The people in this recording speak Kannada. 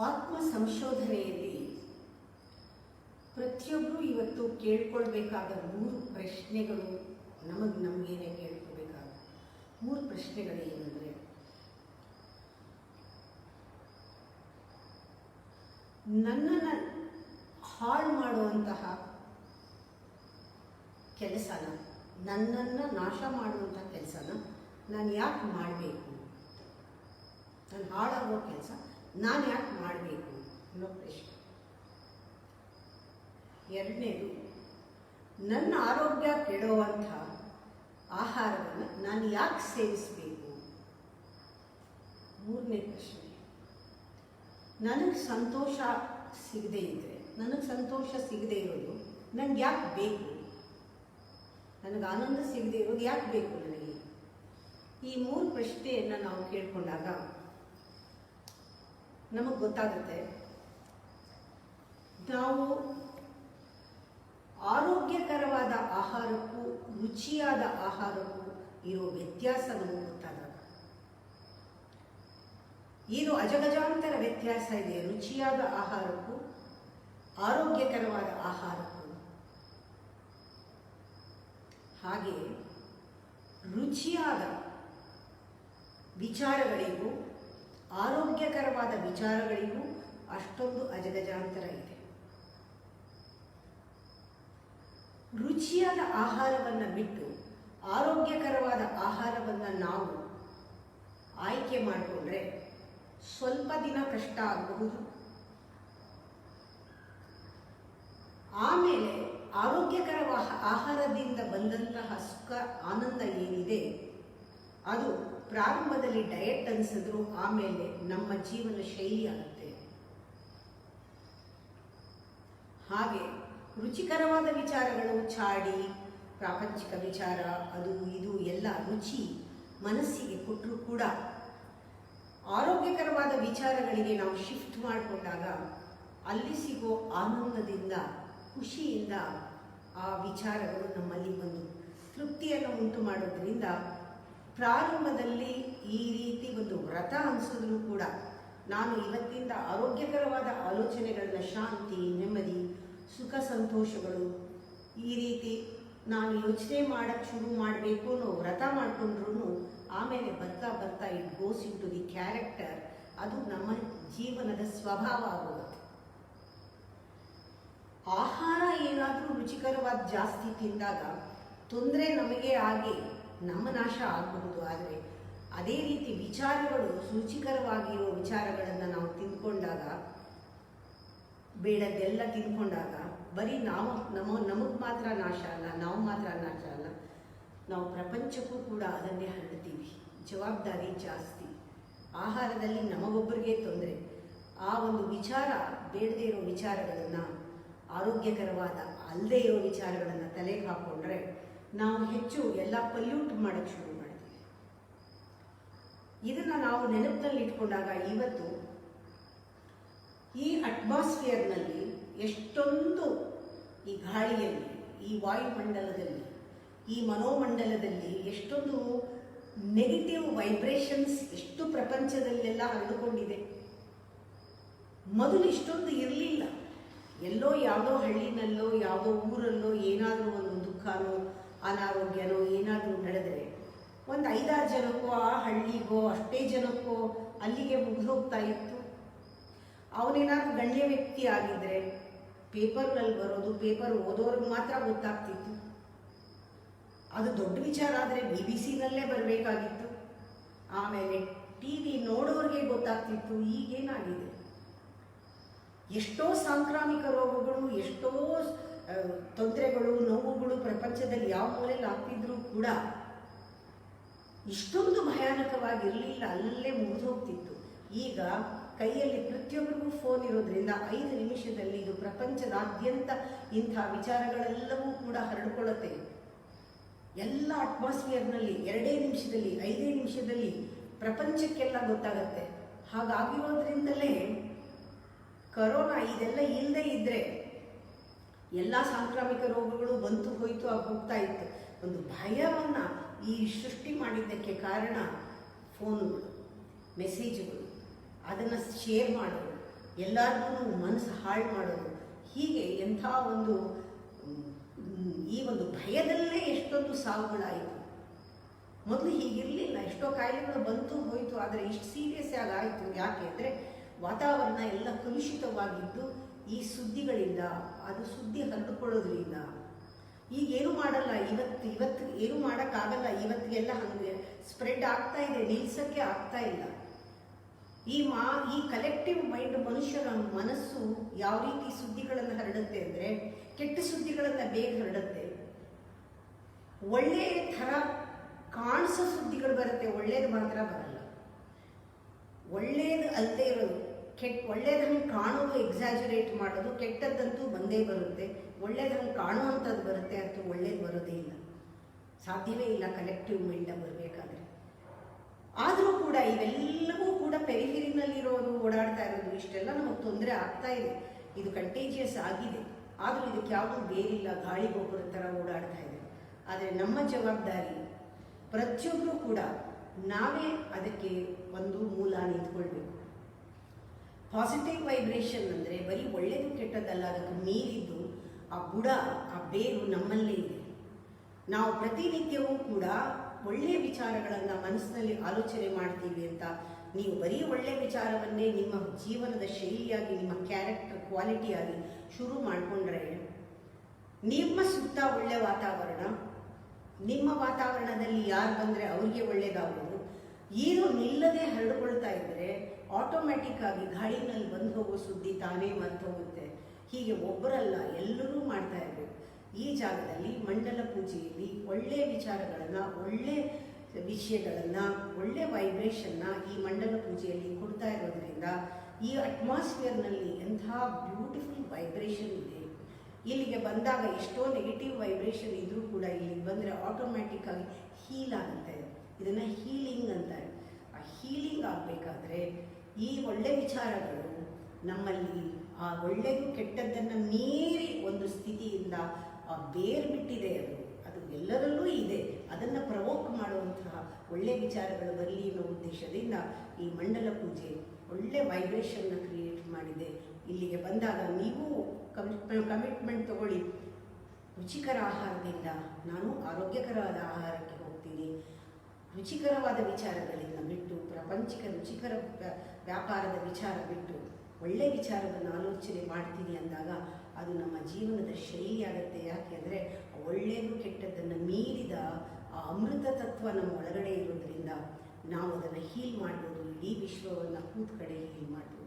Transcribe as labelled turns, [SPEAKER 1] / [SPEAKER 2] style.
[SPEAKER 1] ಆತ್ಮ ಸಂಶೋಧನೆಯಲ್ಲಿ ಪ್ರತಿಯೊಬ್ಬರು ಇವತ್ತು ಕೇಳ್ಕೊಳ್ಬೇಕಾದ 3 ಪ್ರಶ್ನೆಗಳು ನಮಗೇನೆ ಕೇಳ್ಕೊಳ್ಬೇಕಾದ 3 ಪ್ರಶ್ನೆಗಳೇನೆಂದರೆ, ನನ್ನನ್ನು ಹಾಳು ಮಾಡುವಂತಹ ಕೆಲಸನ, ನನ್ನನ್ನು ನಾಶ ಮಾಡುವಂತಹ ಕೆಲಸನ ನಾನು ಯಾಕೆ ಮಾಡಬೇಕು? ನಾನು ಹಾಳಾಗೋ ಕೆಲಸ ನಾನು ಯಾಕೆ ಮಾಡಬೇಕು ಅನ್ನೋ ಪ್ರಶ್ನೆ. ಎರಡನೇದು, ನನ್ನ ಆರೋಗ್ಯ ಕೆಡುವಂಥ ಆಹಾರವನ್ನು ನಾನು ಯಾಕೆ ಸೇವಿಸಬೇಕು? ಮೂರನೇ ಪ್ರಶ್ನೆ, ನನಗೆ ಸಂತೋಷ ಸಿಗದೇ ಇದ್ದರೆ, ನನಗೆ ಸಂತೋಷ ಸಿಗದೇ ಇರೋದು ನನಗೆ ಯಾಕೆ ಬೇಕು? ನನಗೆ ಆನಂದ ಸಿಗದೇ ಇರೋದು ಯಾಕೆ ಬೇಕು ನನಗೆ? ಈ 3 ಪ್ರಶ್ನೆಯನ್ನು ನಾವು ಕೇಳಿಕೊಂಡಾಗ ನಮಗೆ ಗೊತ್ತಾಗುತ್ತೆ ನಾವು ಆರೋಗ್ಯಕರವಾದ ಆಹಾರಕ್ಕೂ ರುಚಿಯಾದ ಆಹಾರಕ್ಕೂ ಇರೋ ವ್ಯತ್ಯಾಸ ನಮಗೆ ಗೊತ್ತಾದಾಗ. ಏನು ಅಜಗಜಾಂತರ ವ್ಯತ್ಯಾಸ ಇದೆ ರುಚಿಯಾದ ಆಹಾರಕ್ಕೂ ಆರೋಗ್ಯಕರವಾದ ಆಹಾರಕ್ಕೂ. ಹಾಗೆ ರುಚಿಯಾದ ವಿಚಾರಗಳಿಗೂ ಆರೋಗ್ಯಕರವಾದ ವಿಚಾರಗಳಿಗೂ ಅಷ್ಟೊಂದು ಅಜಗಜಾಂತರ ಇದೆ. ರುಚಿಯಾದ ಆಹಾರವನ್ನು ಬಿಟ್ಟು ಆರೋಗ್ಯಕರವಾದ ಆಹಾರವನ್ನು ನಾವು ಆಯ್ಕೆ ಮಾಡಿಕೊಂಡ್ರೆ ಸ್ವಲ್ಪ ದಿನ ಕಷ್ಟ ಆಗಬಹುದು. ಆಮೇಲೆ ಆರೋಗ್ಯಕರ ಆಹಾರದಿಂದ ಬಂದಂತಹ ಸುಖ ಆನಂದ ಏನಿದೆ ಅದು ಪ್ರಾರಂಭದಲ್ಲಿ ಡಯಟ್ ಅನಿಸಿದ್ರು ಆಮೇಲೆ ನಮ್ಮ ಜೀವನ ಶೈಲಿ ಆಗುತ್ತೆ. ಹಾಗೆ ರುಚಿಕರವಾದ ವಿಚಾರಗಳು, ಚಾಡಿ, ಪ್ರಾಪಂಚಿಕ ವಿಚಾರ, ಅದು ಇದು ಎಲ್ಲ ರುಚಿ ಮನಸ್ಸಿಗೆ ಕೊಟ್ಟರೂ ಕೂಡ ಆರೋಗ್ಯಕರವಾದ ವಿಚಾರಗಳಿಗೆ ನಾವು ಶಿಫ್ಟ್ ಮಾಡಿಕೊಂಡಾಗ ಅಲ್ಲಿ ಸಿಗೋ ಆನಂದದಿಂದ, ಖುಷಿಯಿಂದ ಆ ವಿಚಾರಗಳು ನಮ್ಮಲ್ಲಿ ಬಂದು ತೃಪ್ತಿಯನ್ನು ಉಂಟು ಮಾಡೋದ್ರಿಂದ ಪ್ರಾರಂಭದಲ್ಲಿ ಈ ರೀತಿ ಒಂದು ವ್ರತ ಅನಿಸಿದ್ರು ಕೂಡ ನಾನು ಇವತ್ತಿಂದ ಆರೋಗ್ಯಕರವಾದ ಆಲೋಚನೆಗಳನ್ನ, ಶಾಂತಿ, ನೆಮ್ಮದಿ, ಸುಖ, ಸಂತೋಷಗಳು ಈ ರೀತಿ ನಾನು ಯೋಚನೆ ಮಾಡೋಕ್ಕೆ ಶುರು ಮಾಡಬೇಕು ಅನ್ನೋ ವ್ರತ ಮಾಡಿಕೊಂಡ್ರೂ ಆಮೇಲೆ ಬರ್ತಾ ಬರ್ತಾ it goes into the character. ಅದು ನಮ್ಮ ಜೀವನದ ಸ್ವಭಾವ ಆಗುತ್ತೆ. ಆಹಾರ ಏನಾದರೂ ರುಚಿಕರವಾದ ಜಾಸ್ತಿ ತಿಂದಾಗ ತೊಂದರೆ ನಮಗೆ ಆಗಿ ನಮ್ಮ ನಾಶ ಆಗಬಹುದು. ಆದರೆ ಅದೇ ರೀತಿ ವಿಚಾರಗಳು, ರುಚಿಕರವಾಗಿರೋ ವಿಚಾರಗಳನ್ನು ನಾವು ತಿಂದ್ಕೊಂಡಾಗ, ಬೇಡದ್ದೆಲ್ಲ ತಿಂದ್ಕೊಂಡಾಗ ಬರೀ ನಮಗೆ ಮಾತ್ರ ನಾಶ ಅಲ್ಲ, ನಾವು ಮಾತ್ರ ನಾಶ ಅಲ್ಲ, ನಾವು ಪ್ರಪಂಚಕ್ಕೂ ಕೂಡ ಅದನ್ನೇ ಹರಡ್ತೀವಿ. ಜವಾಬ್ದಾರಿ ಜಾಸ್ತಿ. ಆಹಾರದಲ್ಲಿ ನಮಗೊಬ್ಬರಿಗೆ ತೊಂದರೆ, ಆ ಒಂದು ವಿಚಾರ, ಬೇಡದೇ ಇರೋ ವಿಚಾರಗಳನ್ನು, ಆರೋಗ್ಯಕರವಾದ ಅಲ್ಲದೇ ಇರೋ ವಿಚಾರಗಳನ್ನು ತಲೆಗೆ ಹಾಕ್ಕೊಂಡ್ರೆ ನಾವು ಹೆಚ್ಚು ಎಲ್ಲ ಪಲ್ಯೂಟ್ ಮಾಡೋಕ್ಕೆ ಶುರು ಮಾಡ್ತೀವಿ. ಇದನ್ನು ನಾವು ನೆನಪಿನಲ್ಲಿ ಇಟ್ಕೊಂಡಾಗ ಇವತ್ತು ಈ ಅಟ್ಮಾಸ್ಫಿಯರ್ನಲ್ಲಿ ಎಷ್ಟೊಂದು, ಈ ಗಾಳಿಯಲ್ಲಿ, ಈ ವಾಯುಮಂಡಲದಲ್ಲಿ, ಈ ಮನೋಮಂಡಲದಲ್ಲಿ ಎಷ್ಟೊಂದು ನೆಗೆಟಿವ್ ವೈಬ್ರೇಷನ್ಸ್ ಎಷ್ಟು ಪ್ರಪಂಚದಲ್ಲೆಲ್ಲ ಹರಡಿಕೊಂಡಿದೆ. ಮೊದಲು ಇಷ್ಟೊಂದು ಇರಲಿಲ್ಲ. ಎಲ್ಲೋ ಯಾವುದೋ ಹಳ್ಳಿನಲ್ಲೋ ಯಾವುದೋ ಊರಲ್ಲೋ ಏನಾದರೂ ಒಂದು ದುಃಖನೋ ಅನಾರೋಗ್ಯನೋ ಏನಾದರೂ ನಡೆದರೆ ಒಂದು 5-6 ಜನಕ್ಕೋ ಆ ಹಳ್ಳಿಗೋ ಅಷ್ಟೇ ಜನಕ್ಕೋ ಅಲ್ಲಿಗೆ ಮುಗಿದೋಗ್ತಾ ಇತ್ತು. ಅವನೇನಾದ್ರು ಗಣ್ಯ ವ್ಯಕ್ತಿ ಆಗಿದ್ದರೆ ಪೇಪರ್ನಲ್ಲಿ ಬರೋದು, ಪೇಪರ್ ಓದೋರ್ಗೆ ಮಾತ್ರ ಗೊತ್ತಾಗ್ತಿತ್ತು. ಅದು ದೊಡ್ಡ ವಿಚಾರ ಆದರೆ BBC-ನಲ್ಲೇ ಬರಬೇಕಾಗಿತ್ತು. ಆಮೇಲೆ TV ನೋಡೋರಿಗೆ ಗೊತ್ತಾಗ್ತಿತ್ತು. ಈಗೇನಾಗಿದೆ, ಎಷ್ಟೋ ಸಾಂಕ್ರಾಮಿಕ ರೋಗಗಳು, ಎಷ್ಟೋ ತೊಂದರೆಗಳು, ನೋವುಗಳು ಪ್ರಪಂಚದಲ್ಲಿ ಯಾವ ಮೂಲೆಯಲ್ಲಿ ಆಗ್ತಿದ್ರೂ ಕೂಡ ಇಷ್ಟೊಂದು ಭಯಾನಕವಾಗಿರಲಿಲ್ಲ. ಅಲ್ಲೇ ಮುಗಿದು ಹೋಗ್ತಿತ್ತು. ಈಗ ಕೈಯಲ್ಲಿ ಪ್ರತಿಯೊಬ್ಬರಿಗೂ ಫೋನ್ ಇರೋದ್ರಿಂದ 5 ನಿಮಿಷದಲ್ಲಿ ಇದು ಪ್ರಪಂಚದಾದ್ಯಂತ ಇಂಥ ವಿಚಾರಗಳೆಲ್ಲವೂ ಕೂಡ ಹರಡ್ಕೊಳ್ಳುತ್ತೆ. ಎಲ್ಲ ಅಟ್ಮಾಸ್ಫಿಯರ್ನಲ್ಲಿ 2 ನಿಮಿಷದಲ್ಲಿ, 5 ನಿಮಿಷದಲ್ಲಿ ಪ್ರಪಂಚಕ್ಕೆಲ್ಲ ಗೊತ್ತಾಗತ್ತೆ. ಹಾಗಾಗಿರೋದ್ರಿಂದಲೇ ಕರೋನಾ ಇದೆಲ್ಲ ಇಲ್ಲದೆ ಇದ್ದರೆ ಎಲ್ಲ ಸಾಂಕ್ರಾಮಿಕ ರೋಗಗಳು ಬಂತು ಹೋಯ್ತು ಹೋಗ್ತಾ ಇತ್ತು. ಒಂದು ಭಯವನ್ನು ಈ ಸೃಷ್ಟಿ ಮಾಡಿದ್ದಕ್ಕೆ ಕಾರಣ ಫೋನುಗಳು, ಮೆಸೇಜ್ಗಳು, ಅದನ್ನು ಶೇರ್ ಮಾಡೋದು, ಎಲ್ಲರಿಗೂ ಮನಸ್ಸು ಹಾಳು ಮಾಡೋದು, ಹೀಗೆ ಎಂಥ ಒಂದು ಈ ಒಂದು ಭಯದಲ್ಲೇ ಎಷ್ಟೊಂದು ಸಾವುಗಳಾಯಿತು. ಮೊದಲು ಹೀಗಿರಲಿಲ್ಲ, ಎಷ್ಟೋ ಕಾಯಿಲೆಗಳು ಬಂತು ಹೋಯಿತು, ಆದರೆ ಇಷ್ಟು ಸೀರಿಯಸ್ ಆಗಿ ಆಯಿತು. ಯಾಕೆ ಅಂದರೆ ವಾತಾವರಣ ಎಲ್ಲ ಕಲುಷಿತವಾಗಿದ್ದು ಈ ಸುದ್ದಿಗಳಿಂದ, ಅದು ಸುದ್ದಿ ಹರಡಿಕೊಳ್ಳೋದ್ರಿಂದ. ಈಗೇನು ಮಾಡಲ್ಲ, ಇವತ್ತು ಏನು ಮಾಡೋಕ್ಕಾಗಲ್ಲ, ಇವತ್ತಿಗೆಲ್ಲ ಹಾಗೆ ಸ್ಪ್ರೆಡ್ ಆಗ್ತಾ ಇದೆ, ನಿಲ್ಸೋಕ್ಕೆ ಆಗ್ತಾ ಇಲ್ಲ. ಈ ಕಲೆಕ್ಟಿವ್ ಮೈಂಡ್, ಮನುಷ್ಯರ ಮನಸ್ಸು ಯಾವ ರೀತಿ ಸುದ್ದಿಗಳನ್ನು ಹರಡುತ್ತೆ ಅಂದರೆ ಕೆಟ್ಟ ಸುದ್ದಿಗಳನ್ನು ಬೇಗ ಹರಡುತ್ತೆ. ಒಳ್ಳೆಯ ಥರ ಕಾಣಿಸೋ ಸುದ್ದಿಗಳು ಬರುತ್ತೆ, ಒಳ್ಳೇದು ಮಾತ್ರ ಬರಲ್ಲ. ಒಳ್ಳೇದು ಅಲ್ಲದೆ ಇರೋದು, ಒಳ್ಳೇದನ್ನು ಕಾಣೋದು, ಎಕ್ಸಾಜುರೇಟ್ ಮಾಡೋದು, ಕೆಟ್ಟದ್ದಂತೂ ಬಂದೇ ಬರುತ್ತೆ. ಒಳ್ಳೇದನ್ನು ಕಾಣುವಂಥದ್ದು ಬರುತ್ತೆ, ಅಂತೂ ಒಳ್ಳೇದು ಬರೋದೇ ಇಲ್ಲ, ಸಾಧ್ಯವೇ ಇಲ್ಲ ಕಲೆಕ್ಟಿವ್ ಮೈಂಡ ಬರಬೇಕಾದ್ರೆ. ಆದರೂ ಕೂಡ ಇವೆಲ್ಲವೂ ಕೂಡ ಪೆರಿಫೆರಿನಲ್ಲಿರೋದು, ಓಡಾಡ್ತಾ ಇರೋದು, ಇಷ್ಟೆಲ್ಲ ನಮಗೆ ತೊಂದರೆ ಆಗ್ತಾ ಇದೆ. ಇದು ಕಂಟೇಜಿಯಸ್ ಆಗಿದೆ, ಆದರೂ ಇದಕ್ಕೆ ಯಾವುದೂ ಬೇರಿಲ್ಲ, ಗಾಳಿ ಗೊಬ್ಬರ ಥರ ಓಡಾಡ್ತಾ ಇದೆ. ಆದರೆ ನಮ್ಮ ಜವಾಬ್ದಾರಿ ಪ್ರತಿಯೊಬ್ಬರೂ ಕೂಡ ನಾವೇ ಅದಕ್ಕೆ ಒಂದು ಮೂಲ ನಿಂತ್ಕೊಳ್ಬೇಕು. ಪಾಸಿಟಿವ್ ವೈಬ್ರೇಷನ್ ಅಂದರೆ ಬರೀ ಒಳ್ಳೆಯದು ಕೆಟ್ಟದ್ದಲ್ಲ, ಅದಕ್ಕೆ ಮೀರಿದ್ದು ಆ ಬುಡ, ಆ ಬೇರು ನಮ್ಮಲ್ಲೇ ಇದೆ. ನಾವು ಪ್ರತಿನಿತ್ಯವೂ ಕೂಡ ಒಳ್ಳೆಯ ವಿಚಾರಗಳನ್ನು ಮನಸ್ಸಿನಲ್ಲಿ ಆಲೋಚನೆ ಮಾಡ್ತೀವಿ ಅಂತ ನೀವು ಬರೀ ಒಳ್ಳೆಯ ವಿಚಾರವನ್ನೇ ನಿಮ್ಮ ಜೀವನದ ಶೈಲಿಯಾಗಿ, ನಿಮ್ಮ ಕ್ಯಾರೆಕ್ಟರ್ ಕ್ವಾಲಿಟಿಯಾಗಿ ಶುರು ಮಾಡಿಕೊಂಡ್ರೆ ನಿಮ್ಮ ಸುತ್ತ ಒಳ್ಳೆಯ ವಾತಾವರಣ, ನಿಮ್ಮ ವಾತಾವರಣದಲ್ಲಿ ಯಾರು ಬಂದರೆ ಅವ್ರಿಗೆ ಒಳ್ಳೆಯದಾಗೋದು, ಏನು ನಿಲ್ಲದೆ ಹರಡಿಕೊಳ್ತಾ ಇದ್ದರೆ ಆಟೋಮ್ಯಾಟಿಕ್ ಆಗಿ ಗಾಳಿನಲ್ಲಿ ಬಂದು ಹೋಗೋ ಸುದ್ದಿ ತಾನೇ ಮರೆತು ಹೋಗುತ್ತೆ. ಹೀಗೆ ಒಬ್ಬರಲ್ಲ, ಎಲ್ಲರೂ ಮಾಡ್ತಾ ಇರಬೇಕು. ಈ ಜಾಗದಲ್ಲಿ ಮಂಡಲ ಪೂಜೆಯಲ್ಲಿ ಒಳ್ಳೆಯ ವಿಚಾರಗಳನ್ನು, ಒಳ್ಳೆಯ ವಿಷಯಗಳನ್ನು, ಒಳ್ಳೆಯ ವೈಬ್ರೇಷನ್ನ ಈ ಮಂಡಲ ಪೂಜೆಯಲ್ಲಿ ಕೊಡ್ತಾ ಇರೋದ್ರಿಂದ ಈ ಅಟ್ಮಾಸ್ಫಿಯರ್ನಲ್ಲಿ ಎಂಥ ಬ್ಯೂಟಿಫುಲ್ ವೈಬ್ರೇಷನ್ ಇದೆ. ಇಲ್ಲಿಗೆ ಬಂದಾಗ ಎಷ್ಟೋ ನೆಗೆಟಿವ್ ವೈಬ್ರೇಷನ್ ಇದ್ರೂ ಕೂಡ ಇಲ್ಲಿಗೆ ಬಂದರೆ ಆಟೋಮ್ಯಾಟಿಕ್ ಆಗಿ ಹೀಲ್ ಆಗುತ್ತೆ. ಇದನ್ನು ಹೀಲಿಂಗ್ ಅಂತಾರೆ. ಆ ಹೀಲಿಂಗ್ ಆಗಬೇಕಾದ್ರೆ ಈ ಒಳ್ಳೆ ವಿಚಾರಗಳು ನಮ್ಮಲ್ಲಿ ಆ ಒಳ್ಳೆಯದು ಕೆಟ್ಟದ್ದನ್ನು ಮೀರಿ ಒಂದು ಸ್ಥಿತಿಯಿಂದ ಆ ಬೇರು ಬಿಟ್ಟಿದೆ. ಅದು ಎಲ್ಲರಲ್ಲೂ ಇದೆ. ಅದನ್ನು ಪ್ರವೋಕ್ ಮಾಡುವಂತಹ ಒಳ್ಳೆಯ ವಿಚಾರಗಳು ಬರಲಿ ಅನ್ನೋ ಉದ್ದೇಶದಿಂದ ಈ ಮಂಡಲ ಪೂಜೆ ಒಳ್ಳೆ ವೈಬ್ರೇಷನ್ನ ಕ್ರಿಯೇಟ್ ಮಾಡಿದೆ. ಇಲ್ಲಿಗೆ ಬಂದಾಗ ನೀವು ಕಮಿಟ್ಮೆಂಟ್ ತಗೊಳ್ಳಿ, ರುಚಿಕರ ಆಹಾರದಿಂದ ನಾನು ಆರೋಗ್ಯಕರವಾದ ಆಹಾರಕ್ಕೆ ಹೋಗ್ತೀನಿ, ರುಚಿಕರವಾದ ವಿಚಾರಗಳಿಂದ ಬಿಟ್ಟು, ಪ್ರಪಂಚಿಕ ರುಚಿಕರ ವ್ಯಾಪಾರದ ವಿಚಾರ ಬಿಟ್ಟು ಒಳ್ಳೆಯ ವಿಚಾರವನ್ನು ಆಲೋಚನೆ ಮಾಡ್ತೀನಿ ಅಂದಾಗ ಅದು ನಮ್ಮ ಜೀವನದ ಶೈಲಿಯಾಗತ್ತೆ. ಯಾಕೆಂದರೆ ಒಳ್ಳೆಯದು ಕೆಟ್ಟದ್ದನ್ನು ಮೀರಿದ ಆ ಅಮೃತ ತತ್ವ ನಮ್ಮ ಒಳಗಡೆ ಇರೋದರಿಂದ ನಾವು ಅದನ್ನು ಹೀಲ್ ಮಾಡ್ಬೋದು. ಇಡೀ ವಿಶ್ವವನ್ನು ಕೂತ್ ಕಡೆ ಹೀಲ್ ಮಾಡ್ಬೋದು.